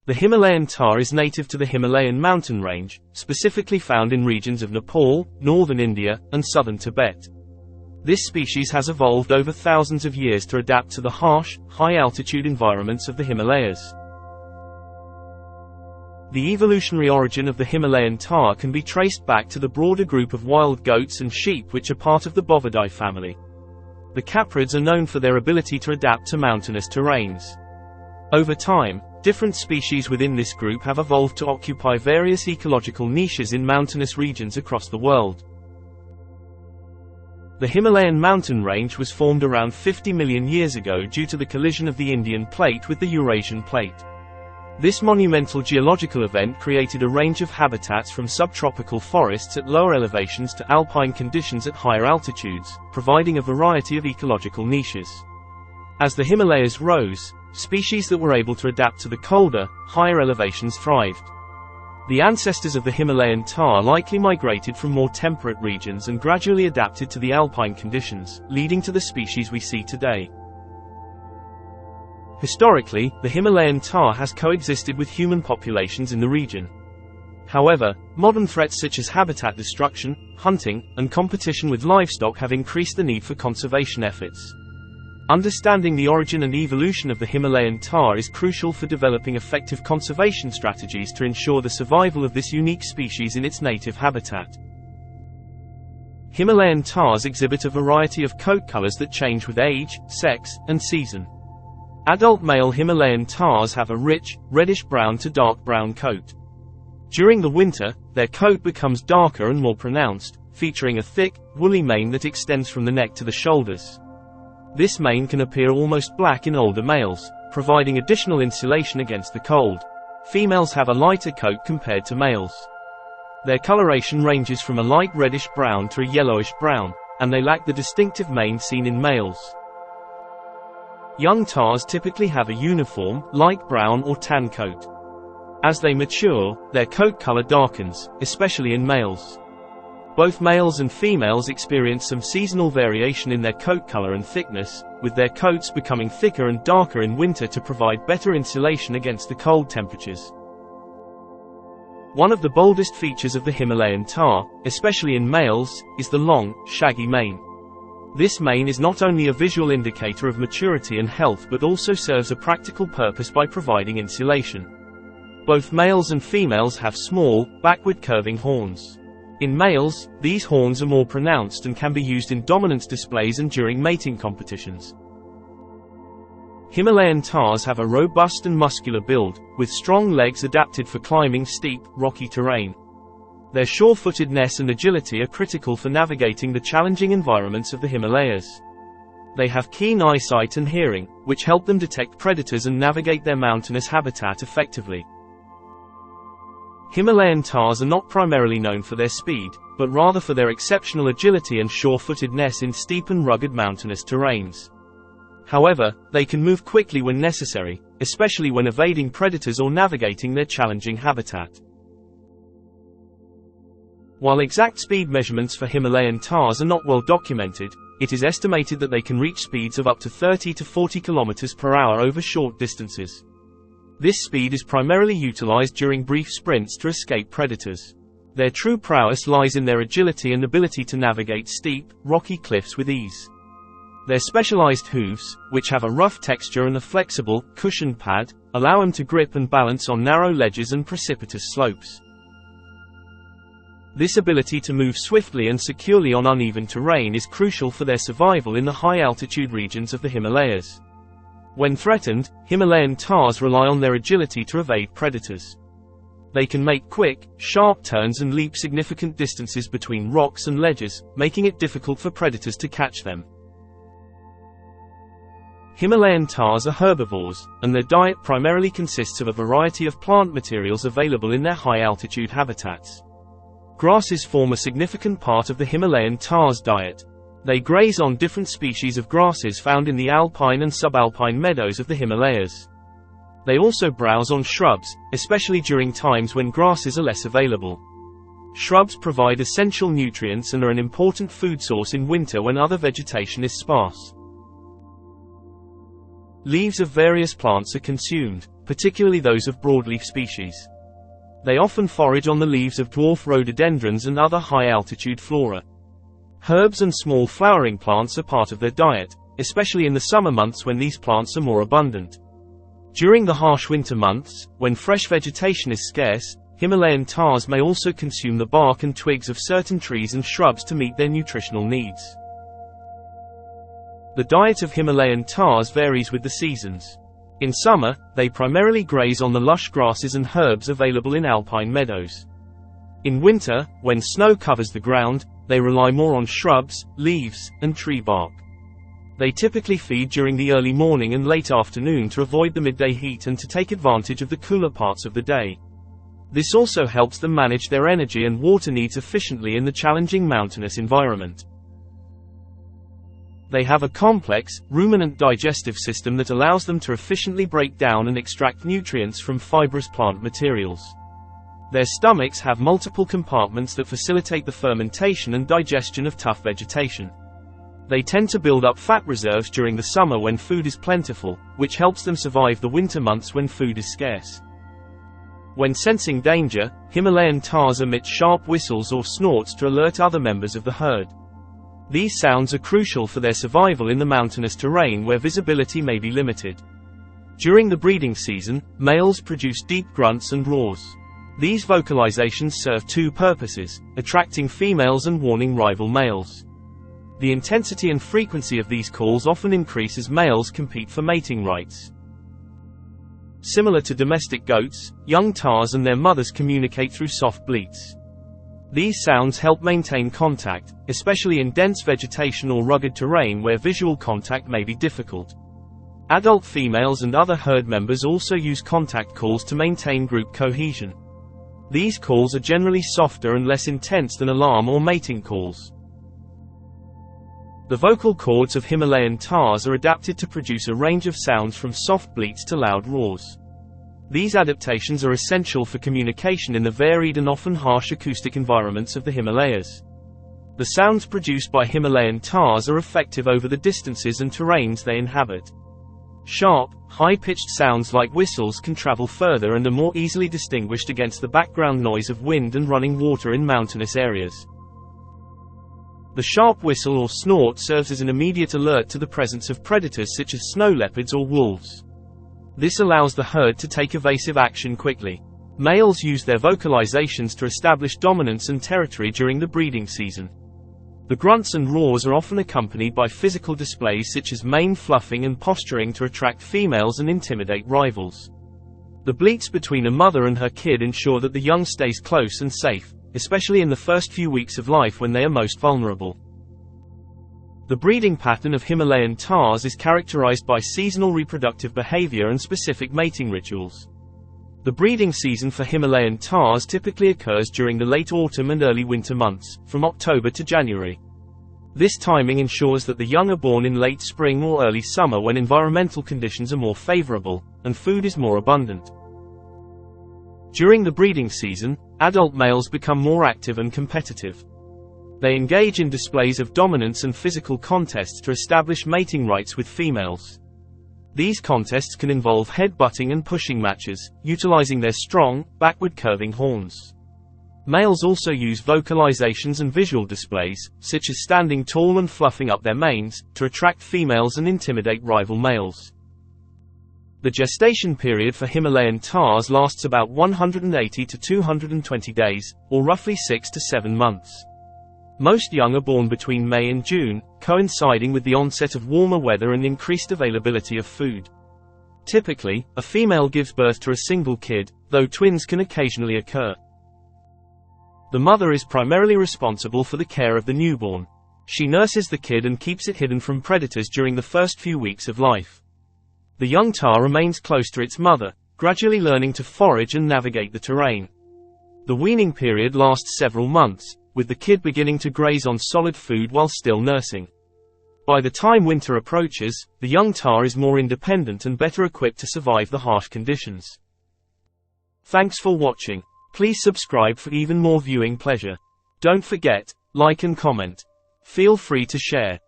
The Himalayan tahr is native to the Himalayan mountain range, specifically found in regions of Nepal, northern India, and southern Tibet. This species has evolved over thousands of years to adapt to the harsh, high-altitude environments of the Himalayas. The evolutionary origin of the Himalayan tahr can be traced back to the broader group of wild goats and sheep which are part of the Bovidae family. The caprids are known for their ability to adapt to mountainous terrains. Over time, different species within this group have evolved to occupy various ecological niches in mountainous regions across the world. The Himalayan mountain range was formed around 50 million years ago due to the collision of the Indian plate with the Eurasian plate. This monumental geological event created a range of habitats from subtropical forests at lower elevations to alpine conditions at higher altitudes, providing a variety of ecological niches. As the Himalayas rose, species that were able to adapt to the colder, higher elevations thrived. The ancestors of the Himalayan tahr likely migrated from more temperate regions and gradually adapted to the alpine conditions, leading to the species we see today. Historically, the Himalayan tahr has coexisted with human populations in the region. However, modern threats such as habitat destruction, hunting, and competition with livestock have increased the need for conservation efforts. Understanding the origin and evolution of the Himalayan tahr is crucial for developing effective conservation strategies to ensure the survival of this unique species in its native habitat. Himalayan tahrs exhibit a variety of coat colors that change with age, sex, and season. Adult male Himalayan tahrs have a rich, reddish-brown to dark brown coat. During the winter, their coat becomes darker and more pronounced, featuring a thick, woolly mane that extends from the neck to the shoulders. This mane can appear almost black in older males, providing additional insulation against the cold. Females have a lighter coat compared to males. Their coloration ranges from a light reddish-brown to a yellowish-brown, and they lack the distinctive mane seen in males. Young tahrs typically have a uniform, light brown or tan coat. As they mature, their coat color darkens, especially in males. Both males and females experience some seasonal variation in their coat color and thickness, with their coats becoming thicker and darker in winter to provide better insulation against the cold temperatures. One of the boldest features of the Himalayan tahr, especially in males, is the long, shaggy mane. This mane is not only a visual indicator of maturity and health but also serves a practical purpose by providing insulation. Both males and females have small, backward curving horns. In males, these horns are more pronounced and can be used in dominance displays and during mating competitions. Himalayan tahrs have a robust and muscular build, with strong legs adapted for climbing steep, rocky terrain. Their sure-footedness and agility are critical for navigating the challenging environments of the Himalayas. They have keen eyesight and hearing, which help them detect predators and navigate their mountainous habitat effectively. Himalayan tahrs are not primarily known for their speed, but rather for their exceptional agility and sure-footedness in steep and rugged mountainous terrains. However, they can move quickly when necessary, especially when evading predators or navigating their challenging habitat. While exact speed measurements for Himalayan tahrs are not well documented, it is estimated that they can reach speeds of up to 30 to 40 km per hour over short distances. This speed is primarily utilized during brief sprints to escape predators. Their true prowess lies in their agility and ability to navigate steep, rocky cliffs with ease. Their specialized hooves, which have a rough texture and a flexible, cushioned pad, allow them to grip and balance on narrow ledges and precipitous slopes. This ability to move swiftly and securely on uneven terrain is crucial for their survival in the high-altitude regions of the Himalayas. When threatened, Himalayan tahrs rely on their agility to evade predators. They can make quick, sharp turns and leap significant distances between rocks and ledges, making it difficult for predators to catch them. Himalayan tahrs are herbivores, and their diet primarily consists of a variety of plant materials available in their high-altitude habitats. Grasses form a significant part of the Himalayan tahr's diet. They graze on different species of grasses found in the alpine and subalpine meadows of the Himalayas. They also browse on shrubs, especially during times when grasses are less available. Shrubs provide essential nutrients and are an important food source in winter when other vegetation is sparse. Leaves of various plants are consumed, particularly those of broadleaf species. They often forage on the leaves of dwarf rhododendrons and other high-altitude flora. Herbs and small flowering plants are part of their diet, especially in the summer months when these plants are more abundant. During the harsh winter months, when fresh vegetation is scarce, Himalayan tahrs may also consume the bark and twigs of certain trees and shrubs to meet their nutritional needs. The diet of Himalayan tahrs varies with the seasons. In summer, they primarily graze on the lush grasses and herbs available in alpine meadows. In winter, when snow covers the ground, they rely more on shrubs, leaves, and tree bark. They typically feed during the early morning and late afternoon to avoid the midday heat and to take advantage of the cooler parts of the day. This also helps them manage their energy and water needs efficiently in the challenging mountainous environment. They have a complex, ruminant digestive system that allows them to efficiently break down and extract nutrients from fibrous plant materials. Their stomachs have multiple compartments that facilitate the fermentation and digestion of tough vegetation. They tend to build up fat reserves during the summer when food is plentiful, which helps them survive the winter months when food is scarce. When sensing danger, Himalayan tahrs emit sharp whistles or snorts to alert other members of the herd. These sounds are crucial for their survival in the mountainous terrain where visibility may be limited. During the breeding season, males produce deep grunts and roars. These vocalizations serve two purposes: attracting females and warning rival males. The intensity and frequency of these calls often increase as males compete for mating rights. Similar to domestic goats, young tahrs and their mothers communicate through soft bleats. These sounds help maintain contact, especially in dense vegetation or rugged terrain where visual contact may be difficult. Adult females and other herd members also use contact calls to maintain group cohesion. These calls are generally softer and less intense than alarm or mating calls. The vocal cords of Himalayan tahrs are adapted to produce a range of sounds from soft bleats to loud roars. These adaptations are essential for communication in the varied and often harsh acoustic environments of the Himalayas. The sounds produced by Himalayan tahrs are effective over the distances and terrains they inhabit. Sharp, high-pitched sounds like whistles can travel further and are more easily distinguished against the background noise of wind and running water in mountainous areas. The sharp whistle or snort serves as an immediate alert to the presence of predators such as snow leopards or wolves. This allows the herd to take evasive action quickly. Males use their vocalizations to establish dominance and territory during the breeding season. The grunts and roars are often accompanied by physical displays such as mane fluffing and posturing to attract females and intimidate rivals. The bleats between a mother and her kid ensure that the young stays close and safe, especially in the first few weeks of life when they are most vulnerable. The breeding pattern of Himalayan tahrs is characterized by seasonal reproductive behavior and specific mating rituals. The breeding season for Himalayan tahrs typically occurs during the late autumn and early winter months, from October to January. This timing ensures that the young are born in late spring or early summer when environmental conditions are more favorable, and food is more abundant. During the breeding season, adult males become more active and competitive. They engage in displays of dominance and physical contests to establish mating rights with females. These contests can involve head-butting and pushing matches, utilizing their strong, backward-curving horns. Males also use vocalizations and visual displays, such as standing tall and fluffing up their manes, to attract females and intimidate rival males. The gestation period for Himalayan tahrs lasts about 180 to 220 days, or roughly 6 to 7 months. Most young are born between May and June, coinciding with the onset of warmer weather and increased availability of food. Typically, a female gives birth to a single kid, though twins can occasionally occur. The mother is primarily responsible for the care of the newborn. She nurses the kid and keeps it hidden from predators during the first few weeks of life. The young tahr remains close to its mother, gradually learning to forage and navigate the terrain. The weaning period lasts several months, with the kid beginning to graze on solid food while still nursing. By the time winter approaches, the young tahr is more independent and better equipped to survive the harsh conditions. Thanks for watching. Please subscribe for even more viewing pleasure. Don't forget, like and comment. Feel free to share.